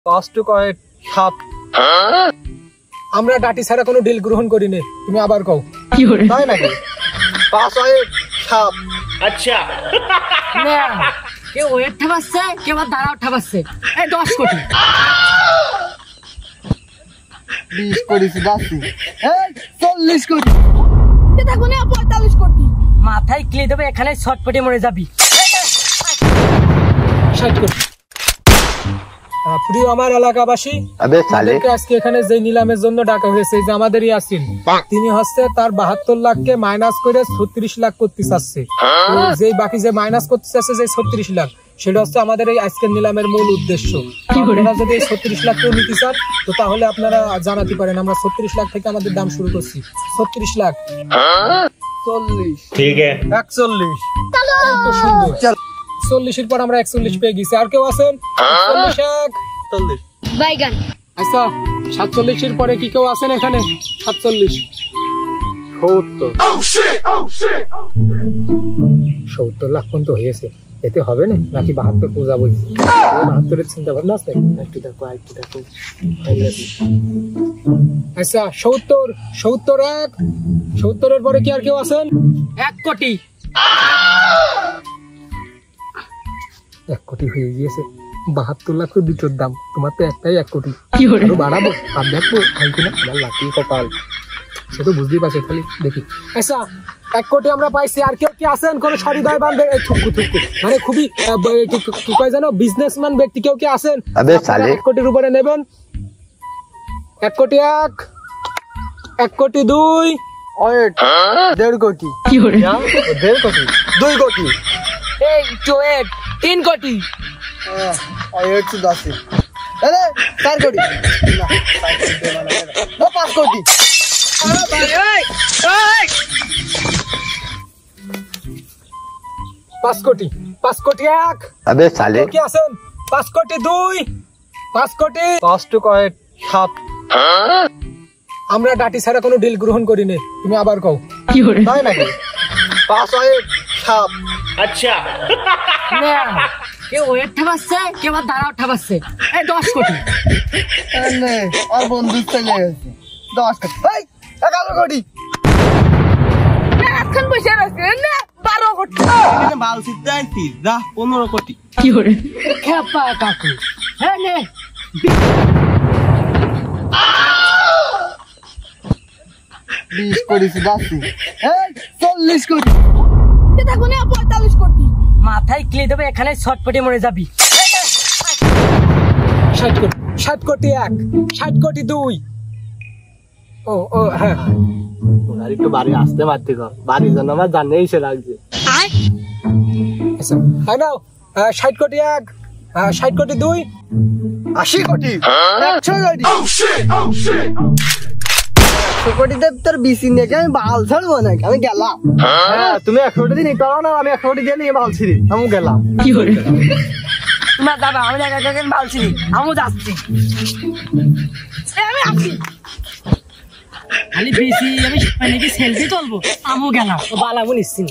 কষ্ট কয় সাপ। আমরা ডাটি ছাড়া কোনো ডিল গ্রহণ করি নে। তুমি আবার কও তাই নাকি? পাঁচ হয় সাপ। আচ্ছা না কেউ ওয়েট ঠাপাচ্ছে কেউ আবার দাঁড়াও ঠাপাচ্ছে। এই 10 কোটি 20 কোটি 40 কোটি দেখো না 45 কোটি মাথায় ক্লে দেবে এখানে শর্টপটে মরে যাবি। 60 কোটি। প্রিয় আমার এলাকাবাসী, আজকে এখানে যে নিলামের জন্য ডাকা হয়েছে যে আমাদের ইয়াসিন, তিনি হচ্ছে তার 72 লাখকে মাইনাস করে 36 লাখ করতে চাচ্ছে। যে বাকি যে মাইনাস করতে চাচ্ছে যে 36 লাখ, সেটা হচ্ছে আমাদের এই আজকের নিলামের মূল উদ্দেশ্য। আপনারা যদি 36 লাখ কেউ নিতে চান তো তাহলে আপনারা জানাতে পারেন। আমরা 36 লাখ থেকে আমাদের দাম শুরু করছি। 36 লাখ 40 ঠিক আছে 41। তো সুন্দর। 40 এর পর আমরা 41 পেয়ে গেছি। আর কেউ আছেন? 40 বাইগান। আচ্ছা 47 এর পরে কি কেউ আছেন এখানে? 47 70 লাখ পর্যন্ত হয়েছে। এতে হবে না নাকি 72 পূজা বলছি? 72 চিন্তা ভাবনা আছে? একটু দেখো। আচ্ছা 70 এর পরে কি আর কেউ আছেন? 1 কোটি 1 কোটি হয়ে গিয়েছে। 72 লাখ দুটোর দাম। তোমার তো একটাই 1 কোটি। আরো বাড়াবো আর দেখবো কিনা। আমার লাকি কপাল, সে তো বুঝতেই পারছে। খালি দেখি। আচ্ছা 1 কোটি আমরা পাইছি। আর কেউ কি আছেন? কোন সরিদয় বান্ধব মানে খুবই কি কয় জানো বিজনেসম্যান ব্যক্তি কেউ কি আছেন? 1 কোটির উপরে নেবেন? 1 কোটি 1 কোটি 2 1.5 কোটি 1.5 কোটি 2 কোটি এই তো 3 কোটি 10 আরে 4 কোটি না 5 কোটি 5 কোটি 5 কোটি 1 কি আছেন? 5 কোটি 2 5 কোটি কষ্ট কয় সাপ। আমরা ডাটি ছাড়া কোনো ডিল গ্রহণ করি নে। তুমি আবার কও তাই নাকি? 5 হয় সাপ। আচ্ছা না কেউ ওয়েট ঠাপাচ্ছে কেউ আবার দাঁড়াও ঠাপাচ্ছে। এই 10 কোটি আর বন্ধু চলে গেছে 10 কোটি 11 কোটি এখন বসে রয়েছে না 12 কোটি বাল সিদ্ধাই 15 কোটি খেপা কাকু। হ্যাঁ নে 20 কোটি 40 কোটি দেখো না 45 কোটি মাথায় ক্লে দেবে এখানে শর্টপটে মরে যাবি। 60 কোটি 1 60 কোটি 2 ও হ্যাঁ আর একটু বাড়ি আসতে পারতে গো। বাড়ির জন্য আমার জানেই সে লাগছে। আচ্ছা আই নাও 60 কোটি 1 60 কোটি 2 80 কোটি 100 কোটি 100 কোটি দেব তোর বিসি নেকে আমি বাল ছাড়বো না। আমি গেলাম। হ্যাঁ তুমি 100 কোটি দিন পারো না। আমি 100 কোটি দিয়ে নিয়ে বাল ছিড়ি আমি গেলাম। না দাদা আমি একা ভাবছি আমি যাচ্ছি। আমি আসছি খালি বেশি আমি নাকি সেলফি তুলবো। আমি গেলাম বালাবো নিচ্ছি।